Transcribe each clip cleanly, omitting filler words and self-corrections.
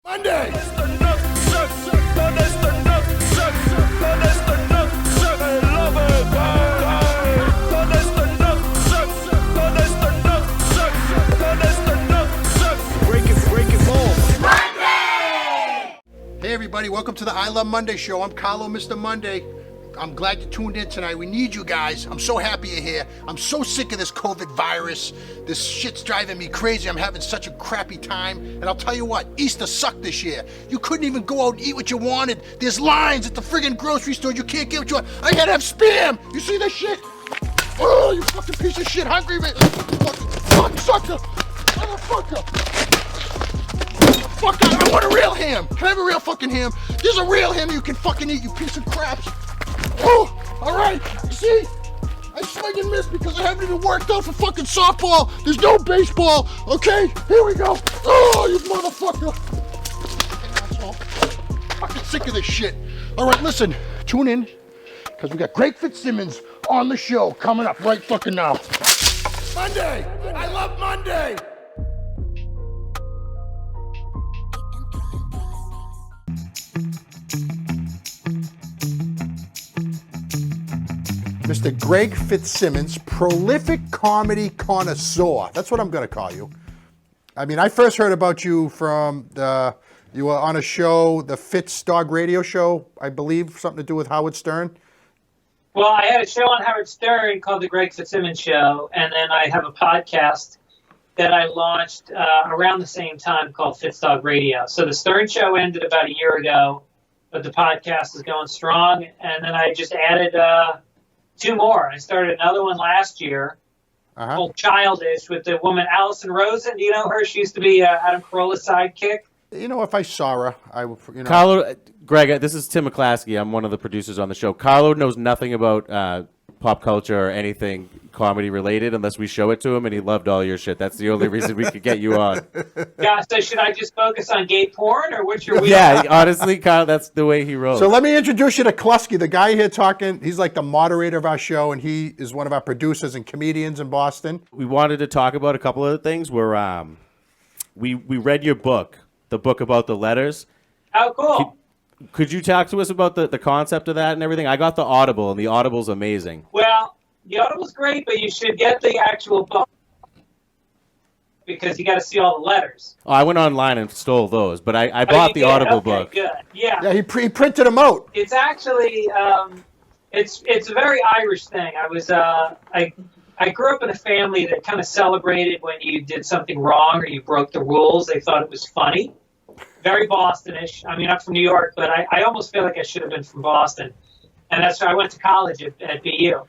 Monday! Hey everybody, welcome to the I Love Monday show. I'm Carlo, Mr. Monday. I'm glad you tuned in tonight. We need you guys. I'm so happy you're here. I'm so sick of this COVID virus. This shit's driving me crazy. I'm having such a crappy time. And I'll tell you what, Easter sucked this year. You couldn't even go out and eat what you wanted. There's lines at the friggin' grocery store. You can't get what you want. I gotta have Spam. You see this shit? Oh, you fucking piece of shit. Hungry man. Fuck sucker. Motherfucker. Fuck, I want a real ham. Can I have a real fucking ham? There's a real ham you can fucking eat, you piece of crap. Oh, all right. See, I swing and miss because I haven't even worked out for fucking softball. There's no baseball. Okay, here we go. Oh, you motherfucker. Fucking asshole. Fucking sick of this shit. All right, listen, tune in because we got Greg Fitzsimmons on the show coming up right fucking now. Monday. I love Monday. Mr. Greg Fitzsimmons, prolific comedy connoisseur. That's what I'm going to call you. I mean, I first heard about you from you were on a show, the Fitz Dog Radio Show, I believe, something to do with Howard Stern. Well, I had a show on Howard Stern called The Greg Fitzsimmons Show, and then I have a podcast that I launched around the same time called Fitz Dog Radio. So the Stern Show ended about a year ago, but the podcast is going strong, and then I just added two more. I started another one last year called Childish with the woman Allison Rosen. Do you know her? She used to be Adam Carolla's sidekick. You know, if I saw her, I would, you know. Carlo, Greg, this is Tim McKlasky. I'm one of the producers on the show. Carlo knows nothing about pop culture or anything comedy related unless we show it to him, and he loved all your shit. That's the only reason we could get you on. Yeah, so should I just focus on gay porn, or what's your Yeah, honestly, Carlo, that's the way he rolls. So let me introduce you to McKlasky, the guy here talking. He's like the moderator of our show, and he is one of our producers and comedians in Boston. We wanted to talk about a couple of things. Where we read your book, the book about the letters. Oh, cool. Could you talk to us about the concept of that and everything? I got the Audible, and the Audible's amazing. Well, the Audible's great, but you should get the actual book because you got to see all the letters. Oh, I went online and stole those, but I bought the Audible book. Good. Yeah. Yeah, he printed them out. It's actually it's a very Irish thing. I was I grew up in a family that kind of celebrated when you did something wrong or you broke the rules. They thought it was funny. Very Bostonish. I mean, I'm from New York, but I almost feel like I should have been from Boston. And that's why I went to college at BU.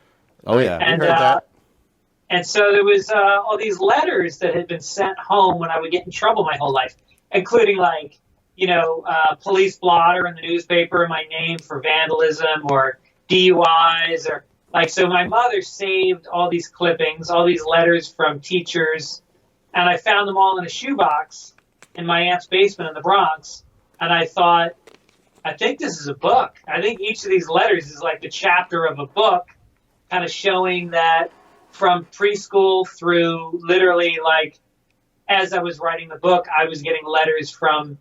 Oh, yeah. And, heard that. And so there was all these letters that had been sent home when I would get in trouble my whole life, including like, police blotter in the newspaper, my name for vandalism or DUIs or like, so my mother saved all these clippings, all these letters from teachers, and I found them all in a shoebox in my aunt's basement in the Bronx. And I thought, I think this is a book. I think each of these letters is like the chapter of a book, kind of showing that from preschool through literally like as I was writing the book, I was getting letters from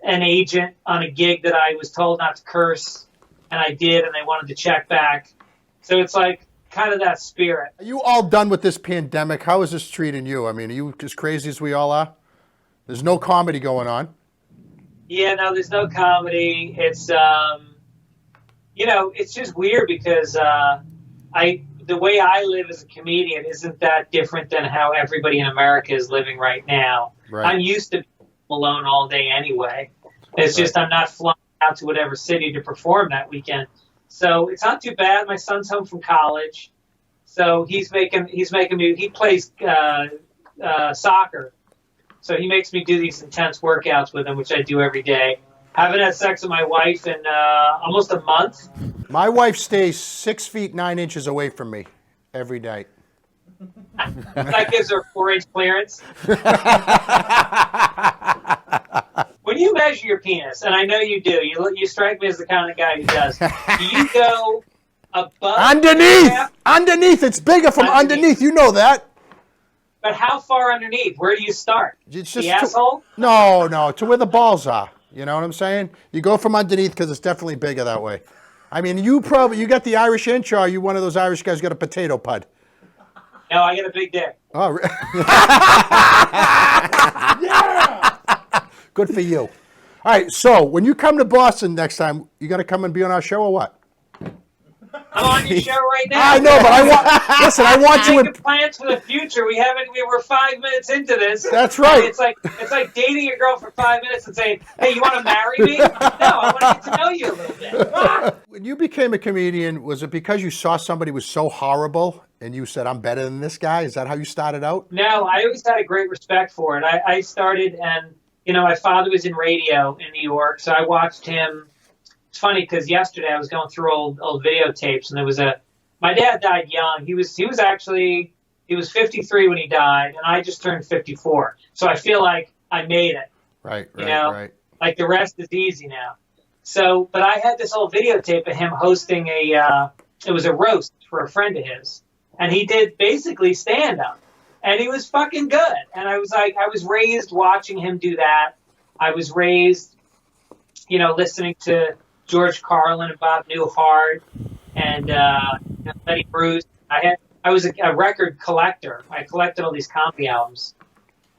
an agent on a gig that I was told not to curse, and I did, and they wanted to check back. So it's like kind of that spirit. Are you all done with this pandemic? How is this treating you? I mean, are you as crazy as we all are? There's no comedy going on. Yeah, no, there's no comedy. It's, it's just weird because the way I live as a comedian isn't that different than how everybody in America is living right now. Right. I'm used to being alone all day anyway. It's just I'm not flying out to whatever city to perform that weekend. So it's not too bad. My son's home from college, so he's making me. He plays soccer, so he makes me do these intense workouts with him, which I do every day. Haven't had sex with my wife in almost a month. My wife stays 6 feet 9 inches away from me every night. That gives her 4-inch clearance. When you measure your penis, and I know you do, you strike me as the kind of guy who does. Do you go above underneath? Underneath, it's bigger from underneath. You know that. But how far underneath? Where do you start? It's The just asshole? No, to where the balls are. You know what I'm saying? You go from underneath because it's definitely bigger that way. I mean, you got the Irish inch, or are you one of those Irish guys who got a potato pud? No, I got a big dick. Oh, yeah! Good for you. All right, so when you come to Boston next time, you got to come and be on our show or what? I'm on your show right now. I know, but I want you in. Making plans for the future. We were 5 minutes into this. That's right. It's like dating a girl for 5 minutes and saying, "Hey, you want to marry me?" No, I want to get to know you a little bit. When you became a comedian, was it because you saw somebody was so horrible and you said, "I'm better than this guy"? Is that how you started out? No, I always had a great respect for it. I started, and my father was in radio in New York, so I watched him. It's funny because yesterday I was going through old videotapes, and there was my dad died young. He was 53 when he died, and I just turned 54. So I feel like I made it. Right. Like the rest is easy now. So, but I had this old videotape of him hosting it was a roast for a friend of his, and he did basically stand up, and he was fucking good. And I was raised watching him do that. I was raised, listening to George Carlin and Bob Newhart and Betty Bruce. I was a record collector. I collected all these comedy albums.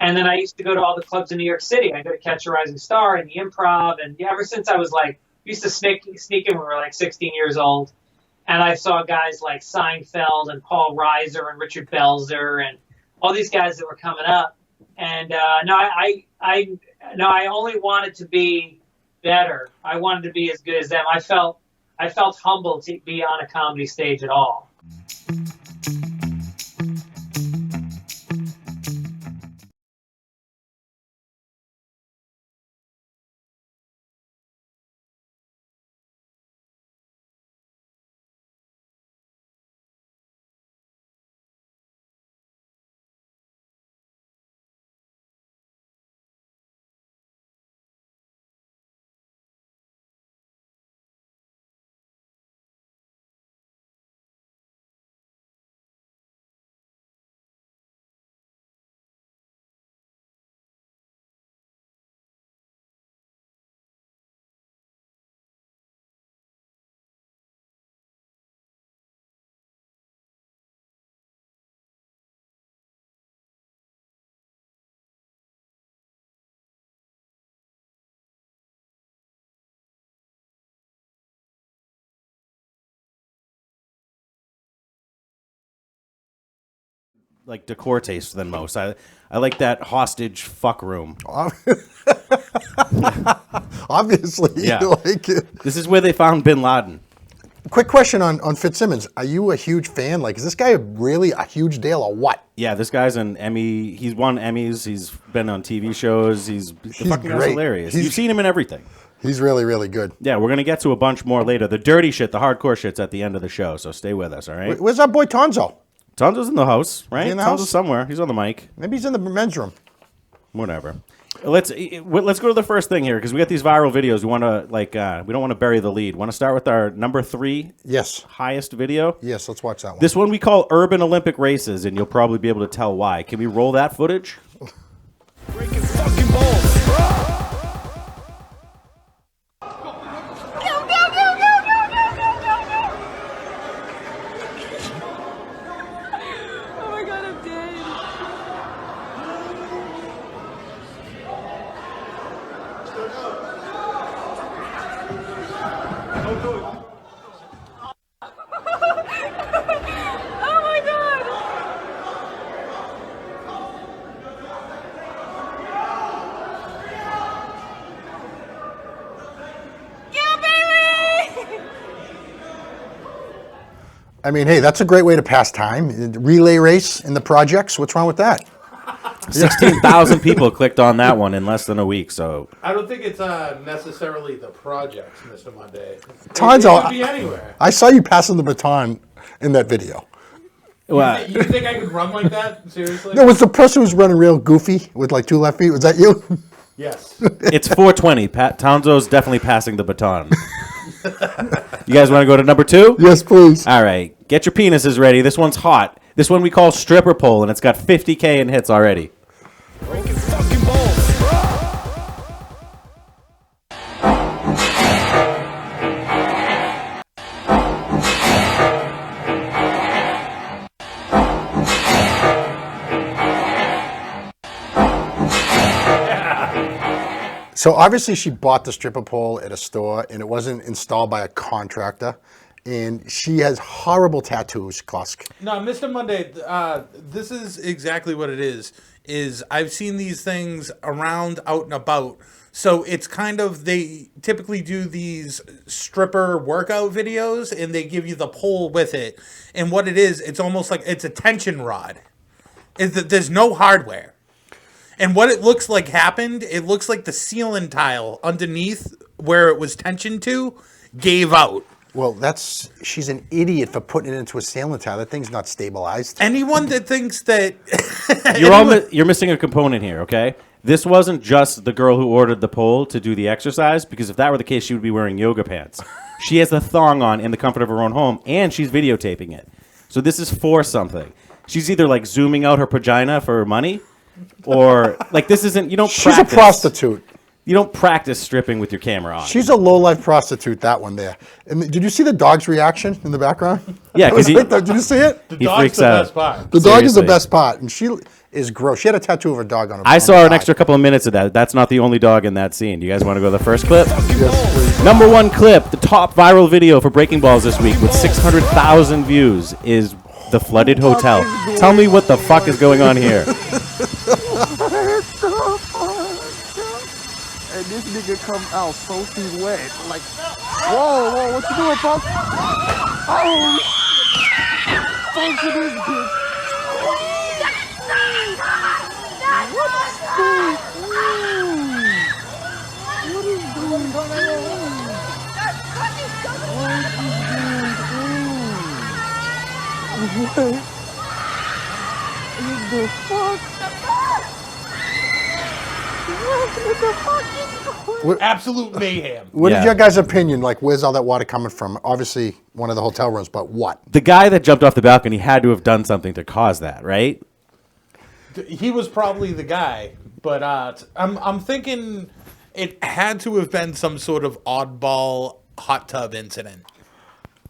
And then I used to go to all the clubs in New York City. I go to Catch a Rising Star and the Improv. And ever since I was used to sneak in when we were 16 years old. And I saw guys like Seinfeld and Paul Reiser and Richard Belzer and all these guys that were coming up. And I only wanted to be better. I wanted to be as good as them. I felt humbled to be on a comedy stage at all. Like decor taste than most. I like that hostage fuck room. Obviously, Yeah. you like it. This is where they found Bin Laden. Quick question on Fitzsimmons. Are you a huge fan? Is this guy really a huge deal or what? Yeah, this guy's an Emmy. He's won Emmys. He's been on TV shows. He's fucking great. hilarious. You've seen him in everything. He's really, really good. Yeah, we're going to get to a bunch more later. The dirty shit, the hardcore shit's at the end of the show, so stay with us, all right? Where's our boy Tonzo? Tonzo's in the house, right? He in the Tonzo's house? somewhere. He's on the mic. Maybe he's in the men's room. Whatever. Let's go to the first thing here because we got these viral videos. We want to we don't want to bury the lead. Want to start with our number 3? Yes. Highest video. Yes, let's watch that one. This one we call Urban Olympic Races, and you'll probably be able to tell why. Can we roll that footage? Breaking fucking balls. Oh my god, I'm dead. Oh my god. Yeah, baby! I mean, hey, that's a great way to pass time. Relay race in the projects. What's wrong with that? 16,000 people clicked on that one in less than a week. So I don't think it's necessarily the projects, Mr. Monday. Tonzo, It could be anywhere. I saw you passing the baton in that video. well, You think I could run like that? Seriously? No, was the person who was running real goofy with like 2 left feet? Was that you? Yes. it's 420. Tonzo's definitely passing the baton. You guys want to go to number 2? Yes, please. All right, get your penises ready. This one's hot. This one we call stripper pole, and it's got 50K in hits already. Breaking fucking balls. So obviously she bought the stripper pole at a store, and it wasn't installed by a contractor. And she has horrible tattoos, Klusk. No, Mr. Monday, this is exactly what it is I've seen these things around, out and about. So it's kind of, they typically do these stripper workout videos, and they give you the pole with it. And what it is, it's almost like it's a tension rod. There's no hardware. And what it looks like happened, it looks like the ceiling tile underneath where it was tensioned to gave out. Well, she's an idiot for putting it into a sailing tile. That thing's not stabilized. Anyone that thinks that... You're missing a component here, okay? This wasn't just the girl who ordered the pole to do the exercise, because if that were the case, she would be wearing yoga pants. She has the thong on in the comfort of her own home, and she's videotaping it. So this is for something. She's either like zooming out her vagina for money, or like this isn't, you don't She's practice. a prostitute. You don't practice stripping with your camera on. She's a low-life prostitute, that one there. And did you see the dog's reaction in the background? Yeah, because did you see it? The He dog's freaks the out. best part. The dog is the Seriously. best part, and she is gross. She had a tattoo of her dog on her. I on saw her an thigh. extra couple of minutes of that. That's not the only dog in that scene. Do you guys want to go to the first clip? Yes, please. Number one clip, the top viral video for Breaking Balls this week with 600,000 views is the flooded hotel. Tell me what the fuck is going on here. And this nigga come out soaking wet. Like, whoa, what you doing, folks? Oh, folks, it is bitch. What is going on? What in the fuck? What the fuck is going on? Absolute mayhem. What Yeah. is your guys' opinion? Like, where's all that water coming from? Obviously, one of the hotel rooms, but what? The guy that jumped off the balcony had to have done something to cause that, right? He was probably the guy, but I'm thinking it had to have been some sort of oddball hot tub incident.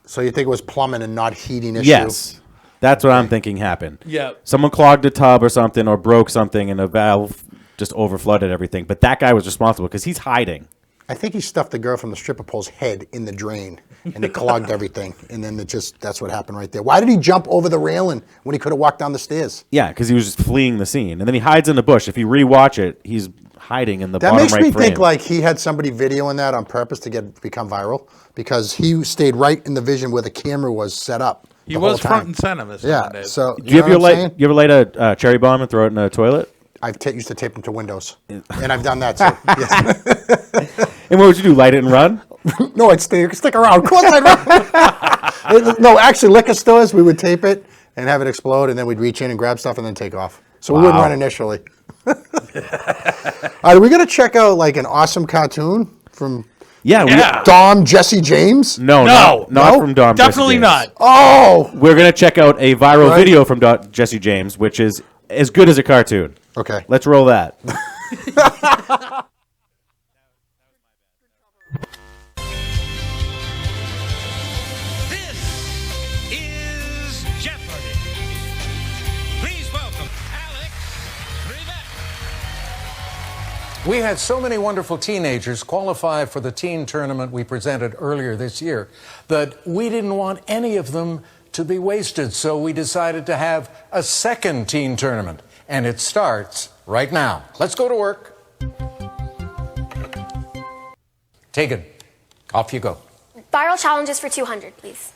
So you think it was plumbing and not heating issue? Yes. That's what I'm thinking happened. Yeah. Someone clogged a tub or something or broke something and a valve just overflooded everything. But that guy was responsible because he's hiding. I think he stuffed the girl from the stripper pole's head in the drain, and it clogged everything. And then that's what happened right there. Why did he jump over the railing when he could have walked down the stairs? Yeah, because he was just fleeing the scene. And then he hides in the bush. If you rewatch it, he's hiding in the That bottom makes right me frame. think like he had somebody videoing that on purpose to become viral, because he stayed right in the vision where the camera was set up. He the whole was front time. and center, Mr. Yeah. Monday. So Do you know what I'm saying? you ever light a cherry bomb and throw it in a toilet? I've used to tape them to windows, and I've done that too. Yes. And what would you do? Light it and run? No, I'd stick around. Of course I'd run. No, actually, liquor stores, we would tape it and have it explode, and then we'd reach in and grab stuff and then take off. So we wouldn't run initially. All right, are we going to check out like an awesome cartoon from Yeah. Dom Jesse James? No, No. not No? from Dom. Definitely Jesse James. not. Oh! We're going to check out a viral Right. video from Jesse James, which is as good as a cartoon. Okay. Let's roll that. This is Jeopardy! Please welcome Alex Trebek. We had so many wonderful teenagers qualify for the teen tournament we presented earlier this year that we didn't want any of them to be wasted, so we decided to have a second teen tournament, and it starts right now. Let's go to work. Tegan, off you go. Viral challenges for 200, please.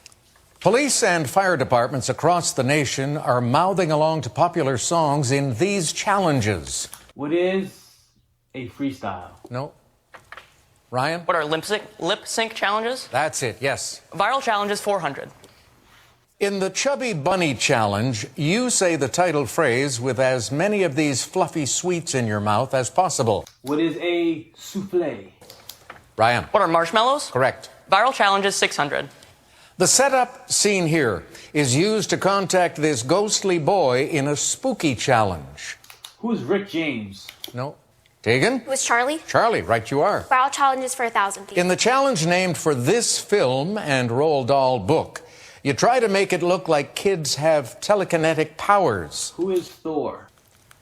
Police and fire departments across the nation are mouthing along to popular songs in these challenges. What is a freestyle? No? Ryan? What are lip sync challenges? That's it, yes. Viral challenges 400. In the Chubby Bunny Challenge, you say the title phrase with as many of these fluffy sweets in your mouth as possible. What is a souffle? Ryan? What are marshmallows? Correct. Viral challenges 600. The setup seen here is used to contact this ghostly boy in a spooky challenge. Who's Rick James? No. Tegan? It was Charlie. Charlie, right you are. Viral challenges for 1,000, please. In the challenge named for this film and Roald Dahl book, you try to make it look like kids have telekinetic powers. Who is Thor?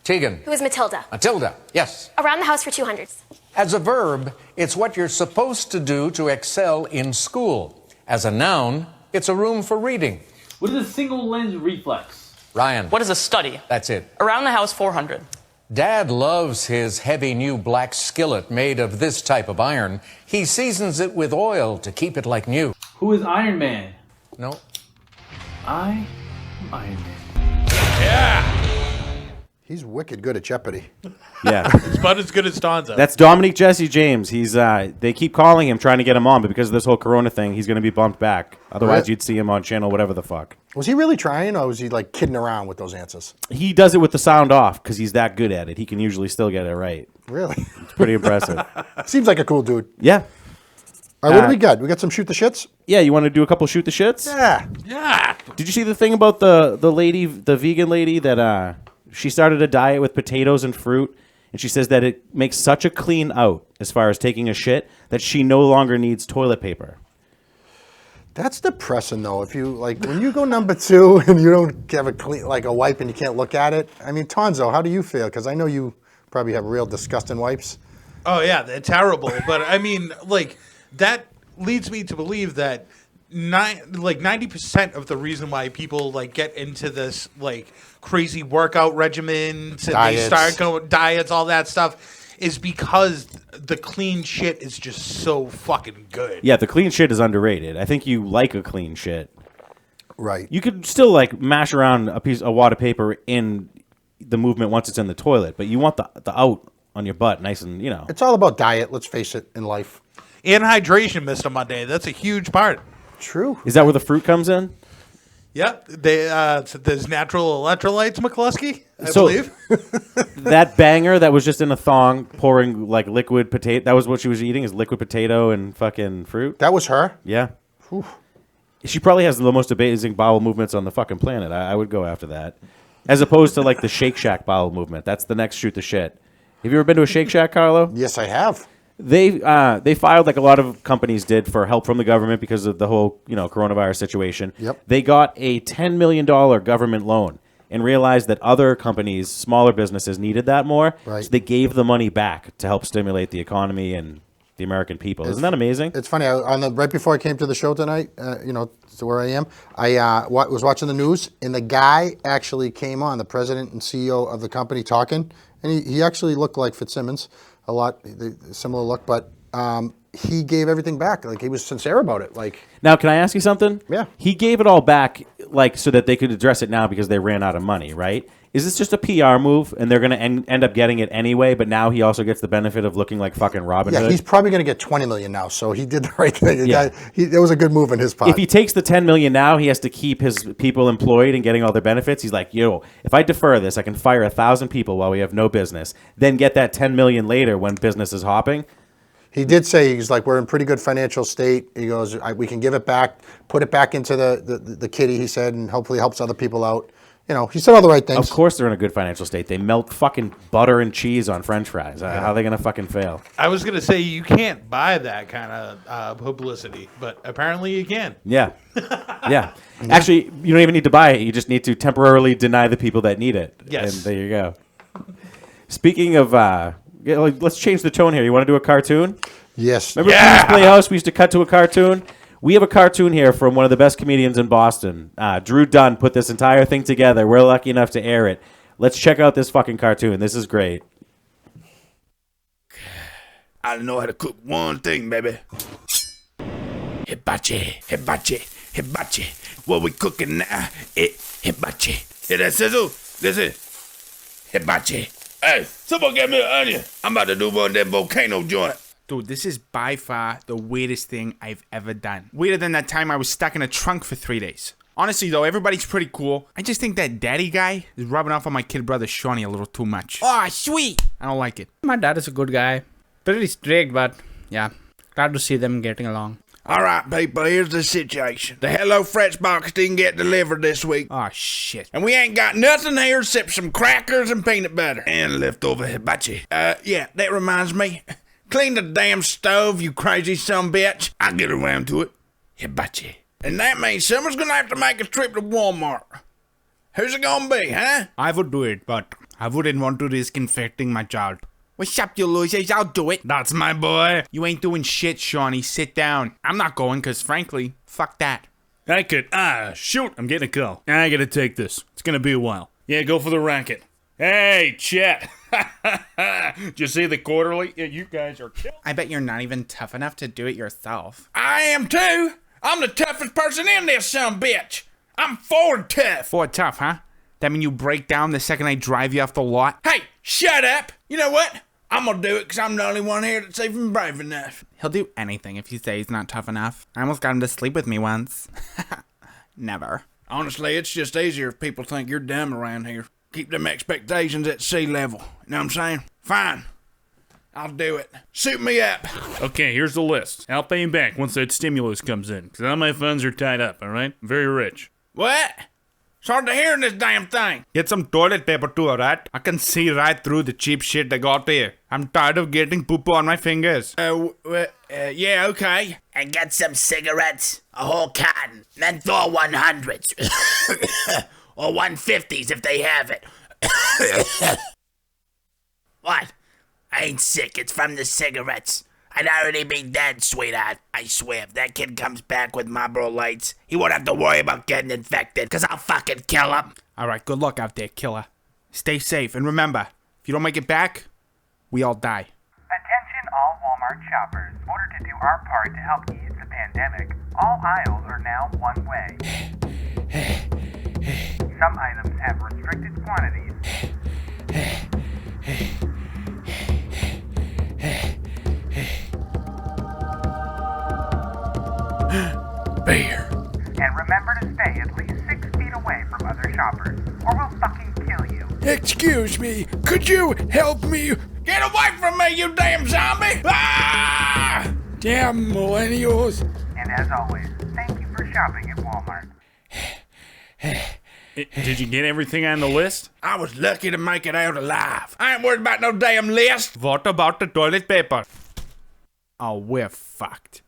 Tegan? It was Matilda. Matilda, yes. Around the house for 200. As a verb, it's what you're supposed to do to excel in school. As a noun, it's a room for reading. What is a single lens reflex? Ryan? What is a study? That's it. Around the house 400. Dad loves his heavy new black skillet made of this type of iron. He seasons it with oil to keep it like new. Who is Iron Man? No. I am Iron Man. He's wicked good at Jeopardy. Yeah. It's about as good as Tonzo. That's Dominic Jesse James. He's they keep calling him, trying to get him on, but because of this whole Corona thing, he's going to be bumped back. Otherwise, you'd see him on channel whatever the fuck. Was he really trying, or was he like kidding around with those answers? He does it with the sound off because he's that good at it. He can usually still get it right. Really? It's pretty impressive. Seems like a cool dude. Yeah. All right, what do we got? We got some shoot the shits? Yeah, you want to do a couple shoot the shits? Yeah. Yeah. Did you see the thing about the lady, the vegan lady that she started a diet with potatoes and fruit, and she says that it makes such a clean out as far as taking a shit that she no longer needs toilet paper. That's depressing, though. If you like, when you go number 2 and you don't have a clean, like a wipe, and you can't look at it. I mean, Tonzo, how do you feel? Because I know you probably have real disgusting wipes. Oh, yeah, they're terrible. But, I mean, like, that leads me to believe that 90% of the reason why people, like, get into this, like, crazy workout regimens and Diets. they start going diets, all that stuff, is because the clean shit is just so fucking good. Yeah, the clean shit is underrated. I think you like a clean shit. Right. You could still like mash around a wad of paper in the movement once it's in the toilet, but you want the out on your butt nice and, you know. It's all about diet, let's face it, in life. And hydration, Mr. Monday. That's a huge part. True. Is that where the fruit comes in? Yep. There's natural electrolytes, McKlasky, I So- believe. That banger that was just in a thong pouring like liquid potato, that was what she was eating, is liquid potato and fucking fruit? That was her? Yeah. She probably has the most amazing bowel movements on the fucking planet. I would go after that. As opposed to like the Shake Shack bowel movement. That's the next shoot the shit. Have you ever been to a Shake Shack, Carlo? Yes, I have. They filed like a lot of companies did for help from the government because of the whole, you know, coronavirus situation. Yep. They got a $10 million government loan and realized that other companies, smaller businesses, needed that more. Right. So they gave the money back to help stimulate the economy and the American people. Isn't that amazing? It's funny. Right before I came to the show tonight, to where I am, I was watching the news, and the guy actually came on, the president and CEO of the company, talking, and he actually looked like Fitzsimmons, a lot similar look, but he gave everything back. Like, he was sincere about it. Like, Now, can I ask you something? Yeah. He gave it all back, like, so that they could address it now because they ran out of money, right? Is this just a PR move, and they're going to end up getting it anyway, but now he also gets the benefit of looking like fucking Robin yeah, Hood? he's probably going to get $20 million now, so he did the right thing. The Yeah. guy, it was a good move on his part. If he takes the $10 million now, he has to keep his people employed and getting all their benefits. He's like, yo, if I defer this, I can fire 1,000 people while we have no business, then get that $10 million later when business is hopping. He did say, he's like, we're in pretty good financial state. He goes, we can give it back, put it back into the kitty, he said, and hopefully helps other people out. You know, he said all the right things. Of course they're in a good financial state. They melt fucking butter and cheese on French fries. How are they going to fucking fail? I was going to say you can't buy that kind of publicity, but apparently you can. Yeah. Yeah. Actually, you don't even need to buy it. You just need to temporarily deny the people that need it. Yes. And there you go. Speaking of, let's change the tone here. You want to do a cartoon? Yes. Remember Pete's Playhouse? We used to cut to a cartoon. We have a cartoon here from one of the best comedians in Boston. Drew Dunn put this entire thing together. We're lucky enough to air it. Let's check out this fucking cartoon. This is great. I know how to cook one thing, baby. Hibachi, hibachi, hibachi. What we cooking now? Hibachi. Hear that sizzle? Listen. Hibachi. Hey, someone get me an onion. I'm about to do one of them volcano joint. Dude, this is by far the weirdest thing I've ever done. Weirder than that time I was stuck in a trunk for 3 days. Honestly, though, everybody's pretty cool. I just think that daddy guy is rubbing off on my kid brother Shawnee a little too much. Oh, sweet. I don't like it. My dad is a good guy. Pretty strict, but yeah. Glad to see them getting along. All right, people, here's the situation. The HelloFresh box didn't get delivered this week. Oh, shit. And we ain't got nothing here except some crackers and peanut butter. And leftover hibachi. Yeah, that reminds me. Clean the damn stove, you crazy sumbitch. I'll get around to it. Hibachi. And that means someone's gonna have to make a trip to Walmart. Who's it gonna be, huh? I would do it, but I wouldn't want to risk infecting my child. What's up, you losers? I'll do it. That's my boy. You ain't doing shit, Shawnee. Sit down. I'm not going, because frankly, fuck that. I could. Shoot, I'm getting a call. I gotta take this. It's gonna be a while. Yeah, go for the racket. Hey, Chet. Did you see the quarterly? Yeah, you guys are killing. I bet you're not even tough enough to do it yourself. I am too. I'm the toughest person in this sumbitch. I'm Ford tough. Ford tough, huh? That mean you break down the second I drive you off the lot? Hey, shut up. You know what? I'm gonna do it because I'm the only one here that's even brave enough. He'll do anything if you say he's not tough enough. I almost got him to sleep with me once. Never. Honestly, it's just easier if people think you're dumb around here. Keep them expectations at sea level. You know what I'm saying? Fine. I'll do it. Suit me up. Okay, here's the list. I'll pay him back once that stimulus comes in, because all my funds are tied up, all right? I'm very rich. What? It's hard to hear in this damn thing. Get some toilet paper too, alright? I can see right through the cheap shit they got here. I'm tired of getting poo-poo on my fingers. Yeah, okay. And get some cigarettes, a whole carton, then throw 100s. Or 150s if they have it. What? I ain't sick, it's from the cigarettes. I'd already be dead, sweetheart. I swear, if that kid comes back with Marlboro Lights, he won't have to worry about getting infected, because I'll fucking kill him. Alright, good luck out there, killer. Stay safe, and remember, if you don't make it back, we all die. Attention all Walmart shoppers. In order to do our part to help ease the pandemic, all aisles are now one way. Some items have restricted quantities. Beer. And remember to stay at least 6 feet away from other shoppers, or we'll fucking kill you. Excuse me, could you help me? Get away from me, you damn zombie! Ah! Damn millennials. And as always, thank you for shopping at Walmart. Did you get everything on the list? I was lucky to make it out alive. I ain't worried about no damn list. What about the toilet paper? Oh, we're fucked.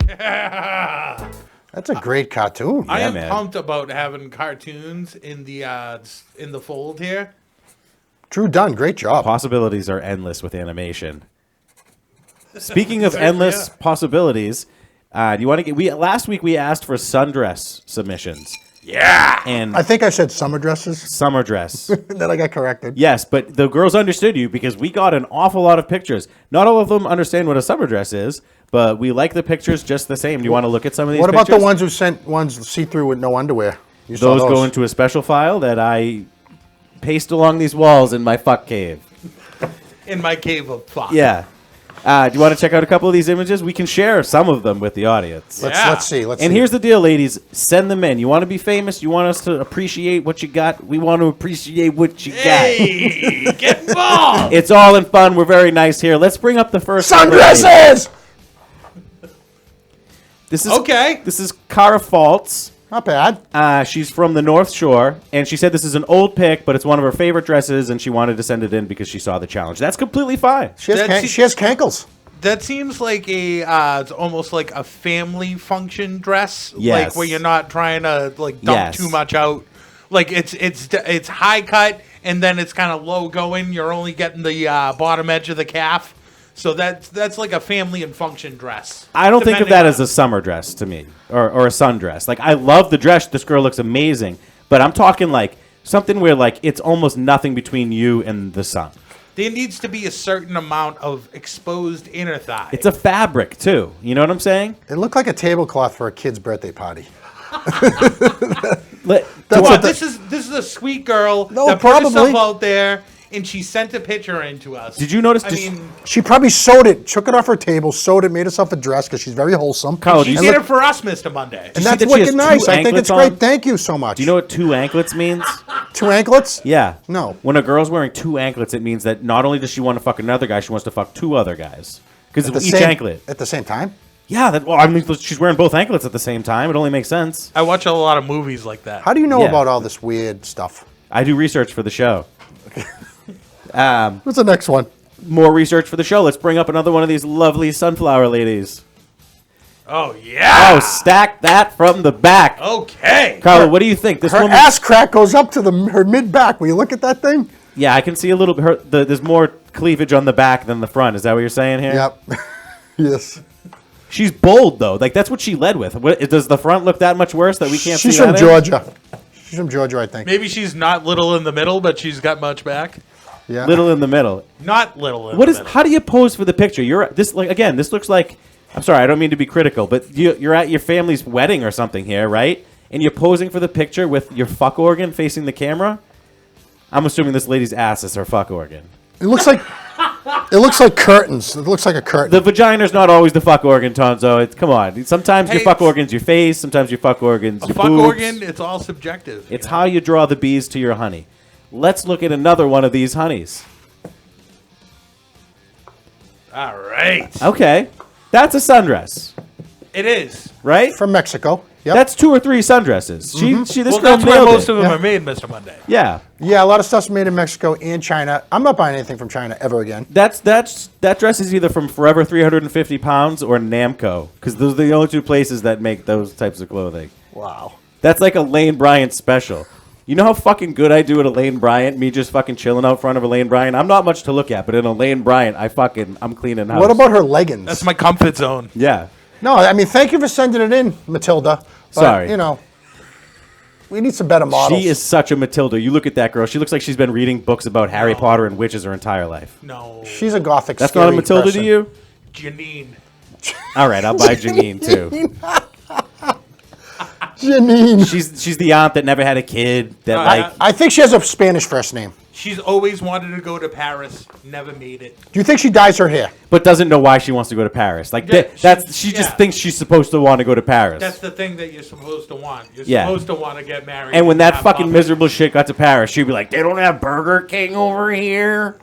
Yeah. That's a great cartoon. I am pumped about having cartoons in the fold here. Drew Dunn, great job. Possibilities are endless with animation. Speaking of endless possibilities, do you want to get? Last week we asked for sundress submissions. Yeah. And I think I said summer dresses. Summer dress. Then I got corrected. Yes, but the girls understood you because we got an awful lot of pictures. Not all of them understand what a summer dress is, but we like the pictures just the same. Do you want to look at some of these What pictures? about the ones who sent ones see-through with no underwear? You saw Those go into a special file that I paste along these walls in my fuck cave. In my cave of fuck. Yeah. Do you want to check out a couple of these images? We can share some of them with the audience. Let's see. And here's the deal, ladies. Send them in. You want to be famous? You want us to appreciate what you got? We want to appreciate what you got. Hey, get involved. It's all in fun. We're very nice here. Let's bring up the first sundresses. This is okay. This is Cara Faltz. Not bad. She's from the North Shore, and she said this is an old pic, but it's one of her favorite dresses, and she wanted to send it in because she saw the challenge. That's completely fine. She has cankles. That seems like it's almost like a family function dress, Yes. like where you're not trying to dump too much out. Like it's high cut and then it's kind of low going. You're only getting the bottom edge of the calf, so that's like a family and function dress. I don't think of that as a summer dress to me, or a sundress. Like I love the dress. This girl looks amazing, but I'm talking like something where like it's almost nothing between you and the sun. There needs to be a certain amount of exposed inner thigh. It's a fabric too. You know what I'm saying? It looked like a tablecloth for a kid's birthday party. This is a sweet girl that put herself out there and she sent a picture in to us. Did you notice? I mean, She probably sewed it, took it off her table, sewed it, made herself a dress because she's very wholesome. she did it for us, Mr. Monday. And that's wicked nice. I think it's great. Thank you so much. Do you know what 2 anklets means? 2 anklets? Yeah. No. When a girl's wearing 2 anklets, it means that not only does she want to fuck another guy, she wants to fuck 2 other guys. Because At the each same- anklet. At the same time? Yeah. Well, I mean, she's wearing both anklets at the same time. It only makes sense. I watch a lot of movies like that. How do you know Yeah. about all this weird stuff? I do research for the show. What's the next one? More research for the show. Let's bring up another one of these lovely sunflower ladies. Oh, yeah. Oh, stack that from the back. Okay. Carla, what do you think? This Her woman. ass crack goes up to her mid back. Will you look at that thing? Yeah, I can see a little bit. There's more cleavage on the back than the front. Is that what you're saying here? Yep. Yes. She's bold though. Like that's what she led with. Does the front look that much worse that we can't see? She's from that in? Georgia. She's from Georgia, I think. Maybe she's not little in the middle, but she's got much back. Yeah. Little in the middle. Not little in What the is? middle. How do you pose for the picture? You're this like again. This looks like. I'm sorry. I don't mean to be critical, but you're at your family's wedding or something here, right? And you're posing for the picture with your fuck organ facing the camera. I'm assuming this lady's ass is her fuck organ. It looks like curtains. It looks like a curtain. The vagina's not always the fuck organ, Tonzo. Come on. Sometimes your fuck organ's your face. Sometimes your fuck organ's A your fuck boobs. organ, it's all subjective. It's how you draw the bees to your honey. Let's look at another one of these honeys. All right. Okay. That's a sundress, It is. right? From Mexico. Yep. That's 2 or 3 sundresses. This Well, girl that's where nailed most it. of them Yeah. are made, Mr. Monday. Yeah. Yeah, a lot of stuff's made in Mexico and China. I'm not buying anything from China ever again. That dress is either from Forever 350 Pounds or Namco, because those are the only 2 places that make those types of clothing. Wow. That's like a Lane Bryant special. You know how fucking good I do at a Lane Bryant? Me just fucking chilling out front of a Lane Bryant? I'm not much to look at, but in a Lane Bryant, I'm cleaning house. What about her leggings? That's my comfort zone. Yeah. No, I mean, thank you for sending it in, Matilda. But, Sorry. You know, we need some better models. She is such a Matilda. You look at that girl. She looks like she's been reading books about Harry Potter and witches her entire life. No. She's a gothic. That's not a scary Matilda person. to you? Janine. All right, I'll buy Janine too. Janine. She's the aunt that never had a kid. That like I think she has a Spanish first name. She's always wanted to go to Paris, never made it. Do you think she dyes her hair? but doesn't know why she wants to go to Paris. Like Yeah, she yeah. just thinks she's supposed to want to go to Paris. That's the thing that you're supposed to want. You're Yeah. supposed to want to get married. And when that have fucking puppets. miserable shit got to Paris, she'd be like, "They don't have Burger King over here."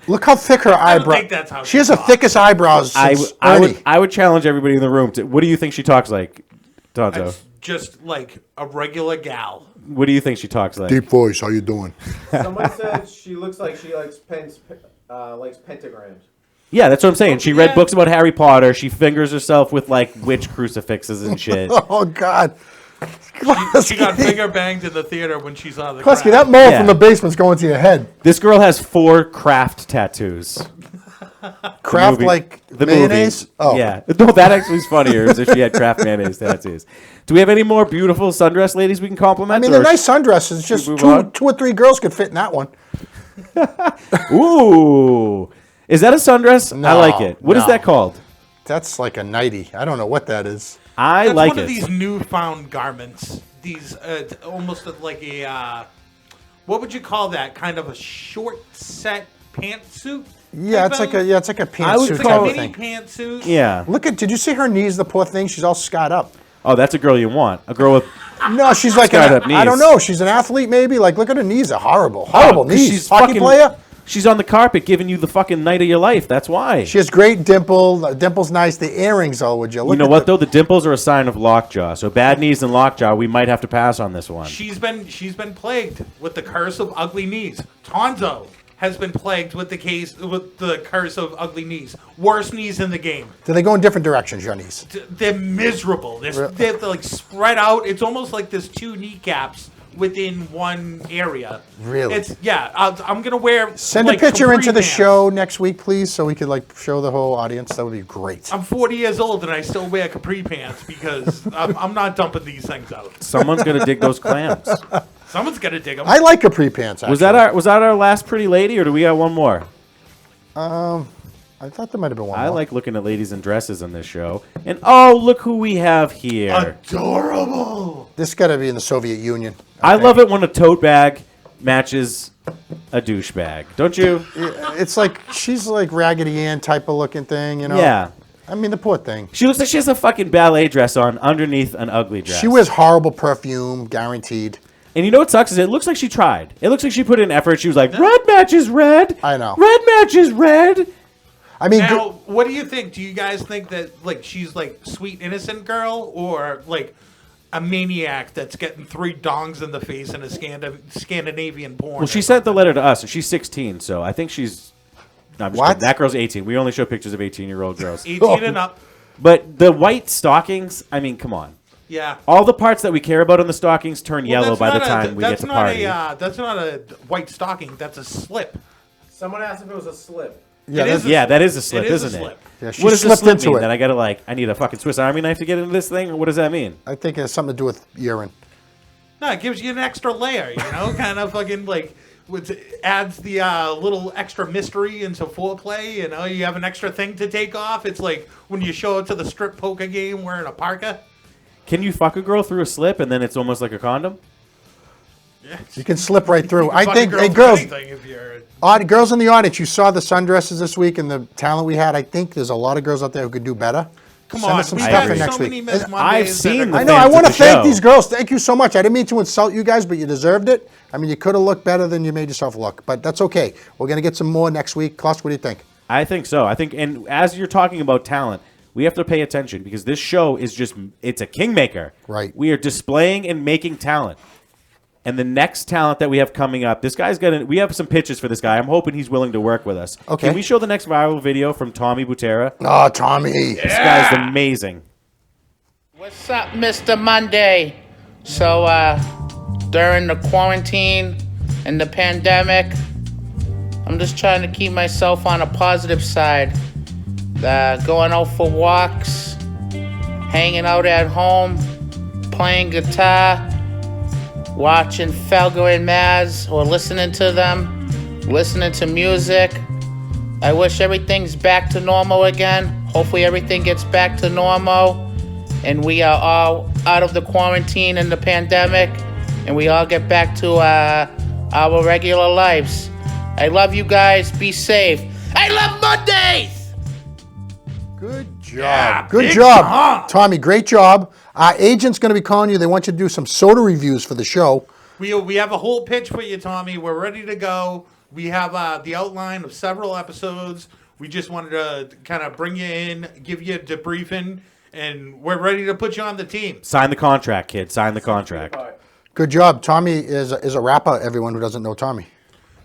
Look how thick her eyebrow. think that's how she she has the talks. thickest eyebrows since Ernie. I would challenge everybody in the room to. What do you think she talks like, Tonto? It's just like a regular gal. What do you think she talks like? Deep voice. How you doing? Someone said she looks like she likes pentagrams. Yeah, that's what I'm saying. She read books about Harry Potter. She fingers herself with like witch crucifixes and shit. Oh God. She got finger banged in the theater when she saw the McKlasky, crack. that mole Yeah. from the basement's going to your head. This girl has 4 craft tattoos. Kraft movie- like the mayonnaise? movie. Oh. Yeah. No, that actually is funnier is if she had Kraft mayonnaise tattoos. Do we have any more beautiful sundress ladies we can compliment? I mean, or they're nice sundresses. Just we move on? 2 or 3 girls could fit in that one. Ooh. Is that a sundress? I No, like it. What is no. that called? That's like a nightie. I don't know what that is. I That's like one it. of these newfound garments. These almost like a what would you call that? Kind of a short set pantsuit. Yeah, it's like a pantsuit It's type like a of mini thing. pantsuit. Yeah. Look at. Did you see her knees? The poor thing. She's all scarred up. Oh, that's a girl you want. A girl with No, she's like scarred up I don't knees. know. She's an athlete, maybe. Like, look at her knees. They're horrible. Horrible 'cause knees. she's Hockey fucking- player. She's on the carpet giving you the fucking night of your life. That's why. She has great dimple. Dimple's nice. The earrings, though, would you? Look You know at what though? The dimples are a sign of lockjaw. So bad knees and lockjaw, we might have to pass on this one. She's been plagued with the curse of ugly knees. Tonzo has been plagued with the curse of ugly knees. Worst knees in the game. Do they go in different directions, your knees? They're miserable. They're like spread out. It's almost like there's 2 kneecaps within one area. Really? I'm gonna wear. Send like, a picture capri into the pants. show next week, please, so we could like show the whole audience. That would be great. I'm 40 years old and I still wear capri pants because I'm not dumping these things out. Someone's gonna dig those clams. Someone's gonna dig them. I like capri pants. Actually. Was that our last pretty lady, or do we got one more? I thought there might have been one. I more. like looking at ladies in dresses on this show. And oh, look who we have here. Adorable. This got to be in the Soviet Union. I love it when a tote bag matches a douchebag, don't you? It's like she's like Raggedy Ann type of looking thing, you know? Yeah. I mean, the poor thing. She looks like she has a fucking ballet dress on underneath an ugly dress. She wears horrible perfume, guaranteed. And you know what sucks is it looks like she tried. It looks like she put in effort. She was like, red matches red. I know. Red matches red. I mean, now, what do you think? Do you guys think that like she's like sweet innocent girl or like a maniac that's getting 3 dongs in the face in a Scandinavian porn? Well, she sent the letter to us, and she's 16, so I think she's... No, I'm just kidding. That girl's 18. We only show pictures of 18-year-old girls. 18 and up. But the white stockings, I mean, come on. Yeah. All the parts that we care about on the stockings turn yellow by the time we get to party. That's not a white stocking. That's a slip. Someone asked if it was a slip. That is a slip, isn't it? Yeah, she what does the slipped slip into mean? it. That I gotta I need a fucking Swiss Army knife to get into this thing, or what does that mean? I think it has something to do with urine. No, it gives you an extra layer, you know, kind of fucking like adds the little extra mystery into foreplay. You know, you have an extra thing to take off. It's like when you show up to the strip poker game wearing a parka. Can you fuck a girl through a slip and then it's almost like a condom? You can slip right through. You can I fuck think, a girl hey, for girls, anything if you're... girls in the audience, you saw the sundresses this week and the talent we had. I think there's a lot of girls out there who could do better. Come Send on, us some we've stuff got in so next many week. Miss And Mondays that are- I know. I want to thank these girls. Thank you so much. I didn't mean to insult you guys, but you deserved it. I mean, you could have looked better than you made yourself look, but that's okay. We're gonna get some more next week. Klaus, what do you think? I think so. I think, and as you're talking about talent, we have to pay attention because this show is it's a kingmaker. Right. We are displaying and making talent. And the next talent that we have coming up, this guy's we have some pitches for this guy. I'm hoping he's willing to work with us. Okay. Can we show the next viral video from Tommy Butera? Oh, Tommy. This guy's amazing. What's up, Mr. Monday? So, during the quarantine and the pandemic, I'm just trying to keep myself on a positive side. Going out for walks, hanging out at home, playing guitar, watching Felger and Maz or listening to them, listening to music. I wish everything's back to normal again. Hopefully everything gets back to normal and we are all out of the quarantine and the pandemic and we all get back to our regular lives. I love you guys. Be safe. I love Mondays! Good job. Good job. Tommy, great job. Our agent's going to be calling you. They want you to do some soda reviews for the show. We have a whole pitch for you, Tommy. We're ready to go. We have the outline of several episodes. We just wanted to kind of bring you in, give you a debriefing, and we're ready to put you on the team. Sign the contract, kid. Sign the contract. Good job. Tommy is a rapper, everyone who doesn't know Tommy.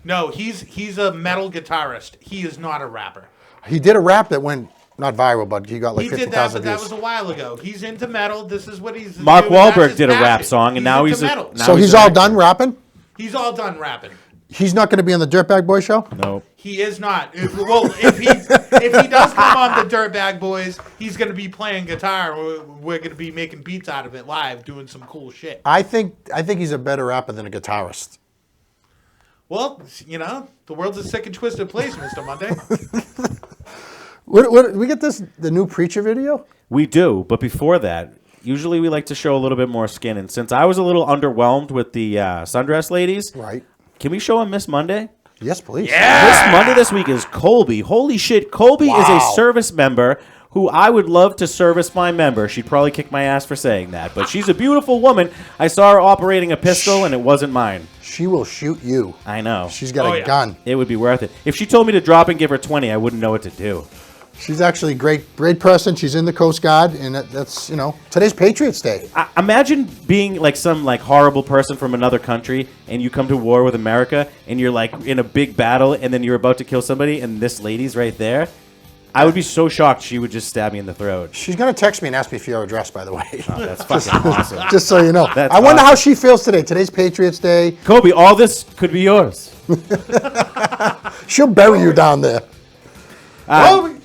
No, he's a metal guitarist. He is not a rapper. He did a rap that went not viral, but he got like He did 50,000 that, but that views. was a while ago. He's into metal. This is what he's Mark doing. That's Wahlberg his did a rap passion. song, and now into he's a- metal. now So he's an all actor. done rapping? He's all done rapping. He's not going to be on the Dirtbag Boy show? No. He is not. If he does come on the Dirtbag Boys, he's going to be playing guitar. We're going to be making beats out of it live, doing some cool shit. I think he's a better rapper than a guitarist. Well, you know, the world's a sick and twisted place, Mr. Monday. What we get the new Preacher video? We do, but before that, usually we like to show a little bit more skin. And since I was a little underwhelmed with the sundress ladies, right? Can we show them Miss Monday? Yes, please. Miss Monday this week is Colby. Holy shit, Colby is a Wow. service member who I would love to service my member. She'd probably kick my ass for saying that, but she's a beautiful woman. I saw her operating a pistol, and it wasn't mine. She will shoot you. I know. She's got a gun. It would be worth it. If she told me to drop and give her 20, I wouldn't know what to do. She's actually a great person. She's in the Coast Guard, and that's, you know, today's Patriots Day. Imagine being like some like horrible person from another country, and you come to war with America, and you're like in a big battle, and then you're about to kill somebody, and this lady's right there. I would be so shocked she would just stab me in the throat. She's going to text me and ask me for your address, by the way. Oh, that's fucking awesome. Just so you know. That's I wonder awesome. how she feels today. Today's Patriots Day. Kobe, all this could be yours. She'll bury you down there.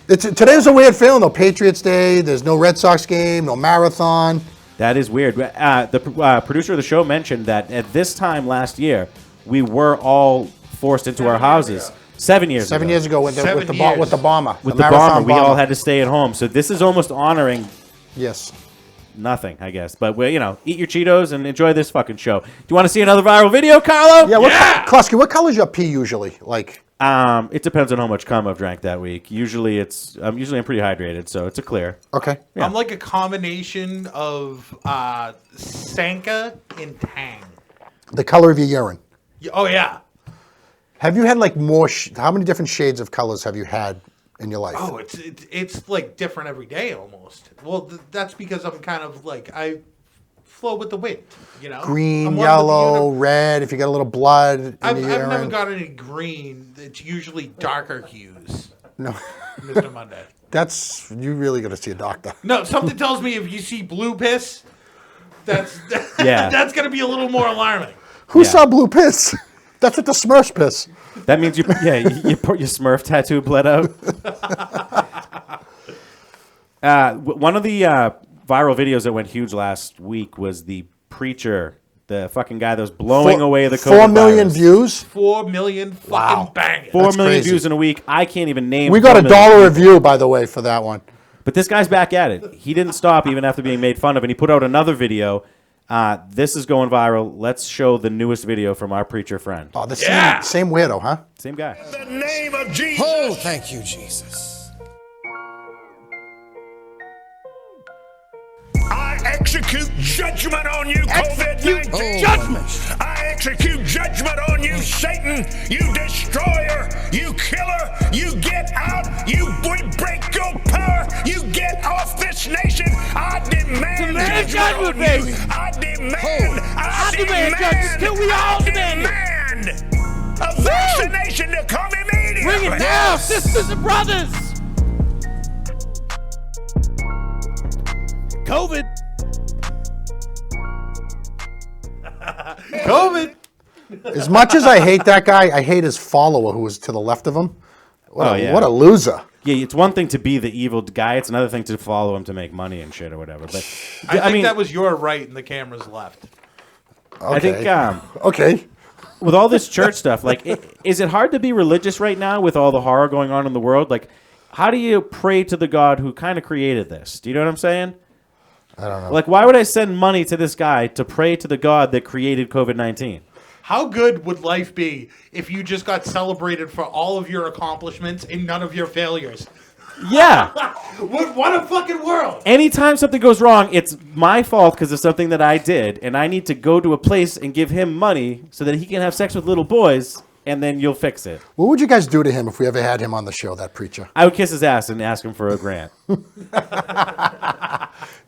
Today's a weird feeling, though. Patriots Day. There's no Red Sox game, no marathon. That is weird. The producer of the show mentioned that at this time last year, we were all forced into our houses. 7 years ago. 7 years ago with the bomber. With the the marathon bomber, we all had to stay at home. So this is almost honoring Yes. nothing, I guess. But eat your Cheetos and enjoy this fucking show. Do you want to see another viral video, Carlo? Yeah. Klasky, what color's your pee usually? Like, it depends on how much cum I've drank that week. Usually I'm pretty hydrated, so it's a clear. Okay. Yeah. I'm like a combination of Sanka and Tang. the color of your urine. Oh yeah. Have you had like more? How many different shades of colors have you had in your life? Oh, it's like different every day almost. Well, that's because I'm kind of like I flow with the wind, you know. Green, yellow, red. If you got a little blood in I've your urine. never got any green. It's usually darker hues. No. Mr. Monday. That's you really got to see a doctor. No, something tells me if you see blue piss, that's Yeah. that's gonna be a little more alarming. Who saw blue piss? That's what the Smurfs piss. That means your Smurf tattoo bled out. One of the viral videos that went huge last week was the preacher, the fucking guy that was blowing away the COVID 4 million virus. views. 4 million fucking bangers. 4 That's million crazy. views in a week. I can't even name. We got 4 million $1 a people. view, by the way, for that one. But this guy's back at it. He didn't stop even after being made fun of, and he put out another video. This is going viral. Let's show the newest video from our preacher friend. Oh, the same weirdo, huh? Same guy. In the name of Jesus. Oh, thank you, Jesus. I execute judgment on you, COVID-19. Judgment. I execute judgment on you, Satan. You destroyer. You killer. You get out. We break your power. You get off this nation. I demand judgment on you. I demand justice. Till we all demand a vaccination to come immediately. Bring it down, sisters and brothers. COVID. COVID. As much as I hate that guy, I hate his follower who was to the left of him. What a loser. Yeah, it's one thing to be the evil guy. It's another thing to follow him to make money and shit or whatever. But I think that was your right and the camera's left. I think okay. With all this church stuff, like, is it hard to be religious right now with all the horror going on in the world? Like, how do you pray to the God who kind of created this? Do you know what I'm saying? I don't know. Like, why would I send money to this guy to pray to the God that created COVID-19? How good would life be if you just got celebrated for all of your accomplishments and none of your failures? Yeah. What a fucking world. Anytime something goes wrong, it's my fault because of something that I did, and I need to go to a place and give him money so that he can have sex with little boys, and then you'll fix it. What would you guys do to him if we ever had him on the show, that preacher? I would kiss his ass and ask him for a grant.